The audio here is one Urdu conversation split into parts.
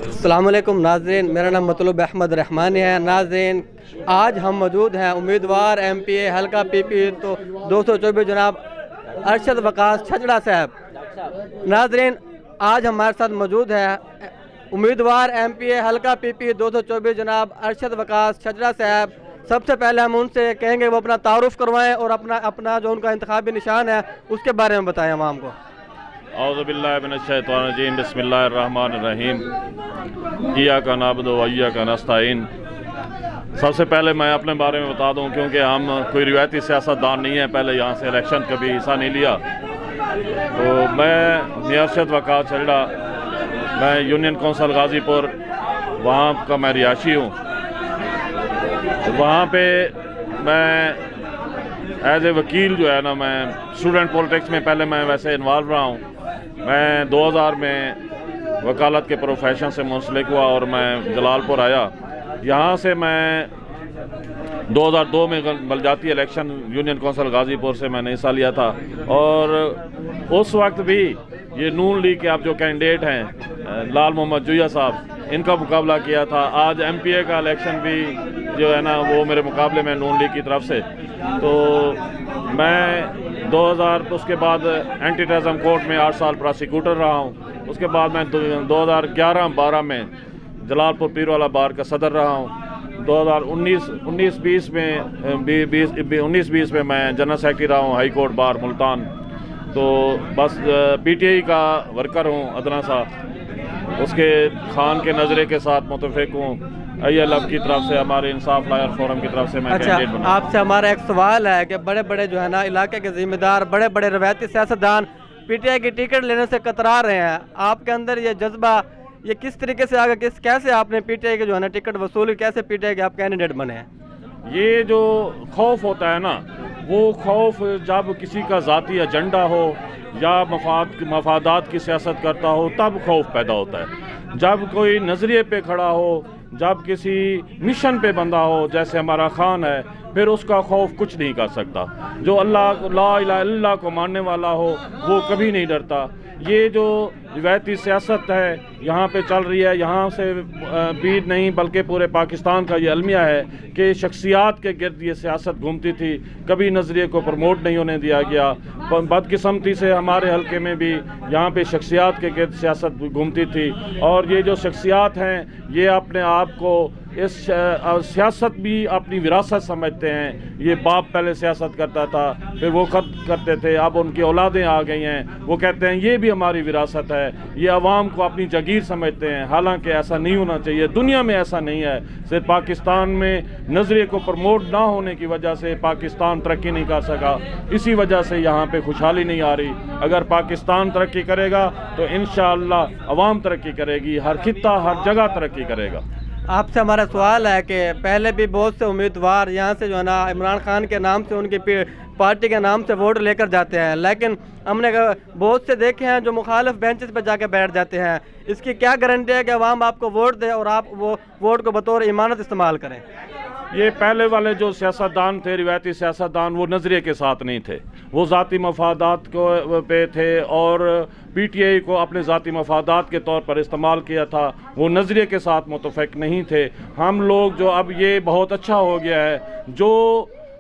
السلام علیکم ناظرین، میرا نام مطلوب احمد رحمانی ہے۔ ناظرین، آج ہم موجود ہیں امیدوار ایم پی اے حلقہ پی پی 224 جناب ارشد وقاص چھجڑا صاحب۔ ناظرین، آج ہمارے ساتھ موجود ہے امیدوار ایم پی اے حلقہ پی پی 224 جناب ارشد وقاص چھجڑا صاحب۔ سب سے پہلے ہم ان سے کہیں گے وہ اپنا تعارف کروائیں اور اپنا جو ان کا انتخابی نشان ہے اس کے بارے میں بتائیں عوام کو۔ اعوذ باللہ من الشیطان الرجیم، بسم اللہ الرحمن الرحیم، ایاک نعبد و ایاک نستعین۔ سب سے پہلے میں اپنے بارے میں بتا دوں، کیونکہ ہم کوئی روایتی سیاستدان نہیں ہیں، پہلے یہاں سے الیکشن کبھی حصہ نہیں لیا۔ تو میں ارشد وقاص چھجڑا، میں یونین کونسل غازی پور وہاں کا میں رہائشی ہوں۔ وہاں پہ میں ایز اے وکیل جو ہے نا، میں اسٹوڈنٹ پولیٹکس میں پہلے میں ویسے انوالو رہا ہوں۔ میں 2000 میں وکالت کے پروفیشن سے منسلک ہوا اور میں جلال پور آیا۔ یہاں سے میں 2002 میں بلدیاتی الیکشن یونین کونسل غازی پور سے میں نے حصہ لیا تھا، اور اس وقت بھی یہ نون لیگ کے اب جو کینڈیڈیٹ ہیں لال محمد جویا صاحب، ان کا مقابلہ کیا تھا۔ آج ایم پی اے کا الیکشن بھی جو ہے نا وہ میرے مقابلے میں نون لیگ کی طرف سے۔ تو میں 2000 اس کے بعد اینٹی ٹیررزم کورٹ میں 8 سال پراسیکیوٹر رہا ہوں۔ اس کے بعد میں 2011-12 میں جلال پور پیر والا بار کا صدر رہا ہوں۔ 2019-20 میں میں جنرل سیکرٹری رہا ہوں ہائی کورٹ بار ملتان۔ تو بس پی ٹی آئی کا ورکر ہوں ادنا سا، اس کے خان کے نظرے کے ساتھ متفق ہوں۔ ای ایل ایف کی طرف سے، ہمارے انصاف لائر فورم کی طرف سے میں کینڈیڈیٹ بنا۔ آپ سے ہمارا ایک سوال ہے کہ بڑے جو ہے نا علاقے کے ذمہ دار، بڑے روایتی سیاستدان پی ٹی آئی کی ٹکٹ لینے سے کترا رہے ہیں، آپ کے اندر یہ جذبہ یہ کس طریقے سے آگے کیسے آپ نے پی ٹی آئی کے جو ہے نا ٹکٹ وصولی، کیسے پی ٹی آئی کے آپ کینڈیڈیٹ بنے ہیں؟ یہ جو خوف ہوتا ہے نا، وہ خوف جب کسی کا ذاتی ایجنڈا ہو یا مفادات کی سیاست کرتا ہو تب خوف پیدا ہوتا ہے۔ جب کوئی نظریے پہ کھڑا ہو، جب کسی مشن پہ بندہ ہو جیسے ہمارا خان ہے، پھر اس کا خوف کچھ نہیں کر سکتا۔ جو اللہ لا الہ الا اللہ کو ماننے والا ہو وہ کبھی نہیں ڈرتا۔ یہ جو روایتی سیاست ہے یہاں پہ چل رہی ہے، یہاں سے بھی نہیں بلکہ پورے پاکستان کا یہ المیہ ہے کہ شخصیات کے گرد یہ سیاست گھومتی تھی، کبھی نظریے کو پروموٹ نہیں ہونے دیا گیا۔ بدقسمتی سے ہمارے حلقے میں بھی یہاں پہ شخصیات کے گرد سیاست گھومتی تھی، اور یہ جو شخصیات ہیں یہ اپنے آپ کو اس سیاست بھی اپنی وراثت سمجھتے ہیں۔ یہ باپ پہلے سیاست کرتا تھا، پھر وہ خط کرتے تھے، اب ان کی اولادیں آ گئی ہیں، وہ کہتے ہیں یہ بھی ہماری وراثت ہے۔ یہ عوام کو اپنی جگیر سمجھتے ہیں، حالانکہ ایسا نہیں ہونا چاہیے۔ دنیا میں ایسا نہیں ہے، صرف پاکستان میں نظریے کو پروموٹ نہ ہونے کی وجہ سے پاکستان ترقی نہیں کر سکا، اسی وجہ سے یہاں پہ خوشحالی نہیں آ رہی۔ اگر پاکستان ترقی کرے گا تو انشاءاللہ عوام ترقی کرے گی، ہر خطہ ہر جگہ ترقی کرے گا۔ آپ سے ہمارا سوال ہے کہ پہلے بھی بہت سے امیدوار یہاں سے جو ہے نا عمران خان کے نام سے، ان کی پارٹی کے نام سے ووٹ لے کر جاتے ہیں، لیکن ہم نے بہت سے دیکھے ہیں جو مخالف بینچز پہ جا کے بیٹھ جاتے ہیں۔ اس کی کیا گارنٹی ہے کہ عوام آپ کو ووٹ دے اور آپ وہ ووٹ کو بطور امانت استعمال کریں؟ یہ پہلے والے جو سیاستدان تھے، روایتی سیاستدان، وہ نظریے کے ساتھ نہیں تھے، وہ ذاتی مفادات کو پہ تھے اور پی ٹی آئی کو اپنے ذاتی مفادات کے طور پر استعمال کیا تھا، وہ نظریے کے ساتھ متفق نہیں تھے۔ ہم لوگ جو اب یہ بہت اچھا ہو گیا ہے، جو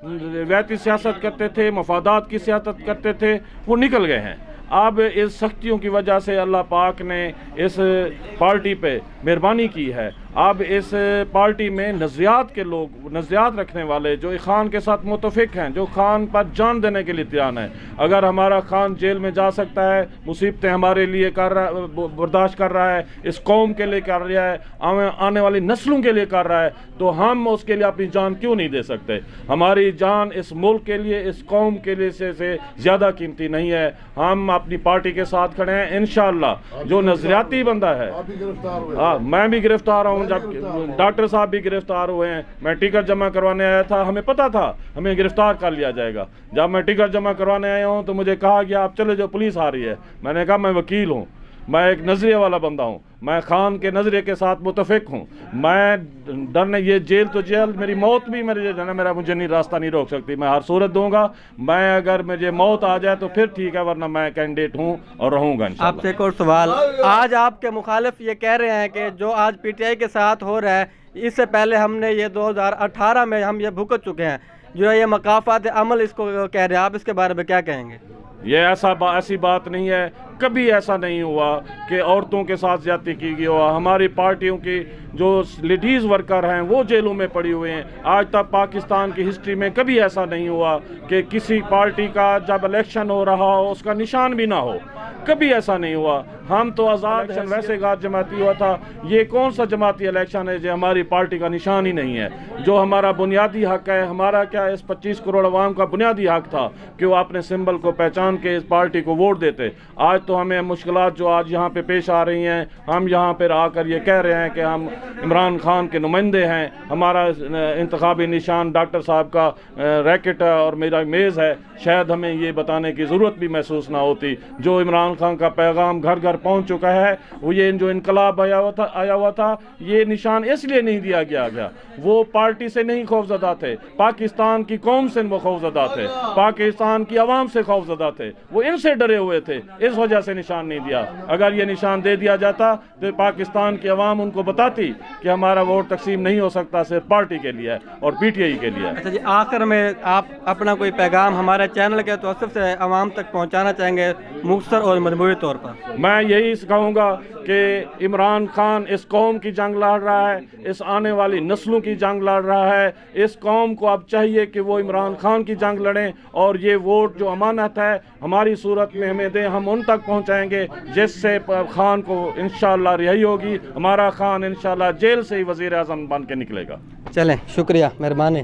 روایتی سیاست کرتے تھے، مفادات کی سیاست کرتے تھے، وہ نکل گئے ہیں۔ اب اس سختیوں کی وجہ سے اللہ پاک نے اس پارٹی پہ مہربانی کی ہے۔ اب اس پارٹی میں نظریات کے لوگ، نظریات رکھنے والے جو خان کے ساتھ متفق ہیں، جو خان پر جان دینے کے لیے تیار ہیں۔ اگر ہمارا خان جیل میں جا سکتا ہے، مصیبتیں ہمارے لیے برداشت کر رہا ہے، اس قوم کے لیے کر رہا ہے، آنے والی نسلوں کے لیے کر رہا ہے، تو ہم اس کے لیے اپنی جان کیوں نہیں دے سکتے؟ ہماری جان اس ملک کے لیے، اس قوم کے لیے سے زیادہ قیمتی نہیں ہے۔ ہم اپنی پارٹی کے ساتھ کھڑے ہیں انشاءاللہ۔ جو نظریاتی بندہ ہے، میں بھی گرفتار ہوں، جب ڈاکٹر صاحب بھی گرفتار ہوئے ہیں۔ میں ٹکٹ جمع کروانے آیا تھا، ہمیں پتا تھا ہمیں گرفتار کر لیا جائے گا۔ جب میں ٹکٹ جمع کروانے آیا ہوں تو مجھے کہا کہ آپ چلے جو، پولیس آ رہی ہے۔ میں نے کہا میں وکیل ہوں، میں ایک نظریے والا بندہ ہوں، میں خان کے نظریے کے ساتھ متفق ہوں. میں ڈرنے یہ جیل تو جیل، میری موت بھی مجھے نہیں راستہ نہیں روک سکتی. میں ہر صورت دوں گا. میں اگر مجھے موت آ جائے تو پھر ٹھیک ہے، ورنہ میں کینڈیڈیٹ ہوں اور رہوں گا انشاءاللہ. آپ سے ایک اور سوال. آج آپ کے مخالف یہ کہہ رہے ہیں کہ جو آج پی ٹی آئی کے ساتھ ہو رہا ہے، اس سے پہلے ہم نے یہ 2018 میں ہم یہ بھگت چکے ہیں، جو ہے یہ مقافات عمل اس کو کہہ رہے ہیں. آپ اس کے بارے میں کیا کہیں گے؟ یہ ایسی بات نہیں ہے. کبھی ایسا نہیں ہوا کہ عورتوں کے ساتھ زیادتی کی گئی ہوا. ہماری پارٹیوں کی جو لیڈیز ورکر ہیں وہ جیلوں میں پڑی ہوئے ہیں. آج تک پاکستان کی ہسٹری میں کبھی ایسا نہیں ہوا کہ کسی پارٹی کا جب الیکشن ہو رہا ہو اس کا نشان بھی نہ ہو. کبھی ایسا نہیں ہوا. ہم تو آزاد ہیں، ویسے غیر جماعتی ہوا تھا. یہ کون سا جماعتی الیکشن ہے جو ہماری پارٹی کا نشان ہی نہیں ہے؟ جو ہمارا بنیادی حق ہے، ہمارا کیا اس 25 کروڑ عوام کا بنیادی حق تھا کہ وہ اپنے سمبل کو پہچان کے اس پارٹی کو ووٹ دیتے. آج تو ہمیں مشکلات جو آج یہاں پہ پیش آ رہی ہیں، ہم یہاں پہ آ کر یہ کہہ رہے ہیں کہ ہم عمران خان کے نمائندے ہیں. ہمارا انتخابی نشان ڈاکٹر صاحب کا ریکٹ ہے اور میرا میز ہے. شاید ہمیں یہ بتانے کی ضرورت بھی محسوس نہ ہوتی. جو عمران خان کا پیغام گھر گھر پہنچ چکا ہے، وہ یہ جو انقلاب آیا ہوا تھا یہ نشان اس لیے نہیں دیا گیا. وہ پارٹی سے نہیں خوفزدہ تھے، پاکستان کی قوم سے وہ خوفزدہ تھے، پاکستان کی عوام سے خوفزدہ تھے. وہ ان سے ڈرے ہوئے تھے، اس وجہ سے نشان نہیں دیا. اگر یہ نشان دے دیا جاتا تو پاکستان کی عوام ان کو بتاتی کہ ہمارا ووٹ تقسیم نہیں ہو سکتا، صرف پارٹی کے لیے اور پی ٹی آئی کے لیے. اچھا جی، آخر میں آپ اپنا کوئی پیغام ہمارے چینل کے توسط سے عوام تک پہنچانا چاہیں گے مختصر اور مجموعی طور پر؟ میں یہی کہوں گا کہ عمران خان اس قوم کی جنگ لڑ رہا ہے، اس آنے والی نسلوں کی جنگ لڑ رہا ہے. اس قوم کو اب چاہیے کہ وہ عمران خان کی جنگ لڑیں، اور یہ ووٹ جو امانت ہے ہماری صورت میں ہمیں دیں، ہم ان تک پہنچائیں گے جس سے خان کو انشاءاللہ رہائی ہوگی. ہمارا خان انشاءاللہ جیل سے ہی وزیر اعظم بن کے نکلے گا. چلیں، شکریہ، مہربانی.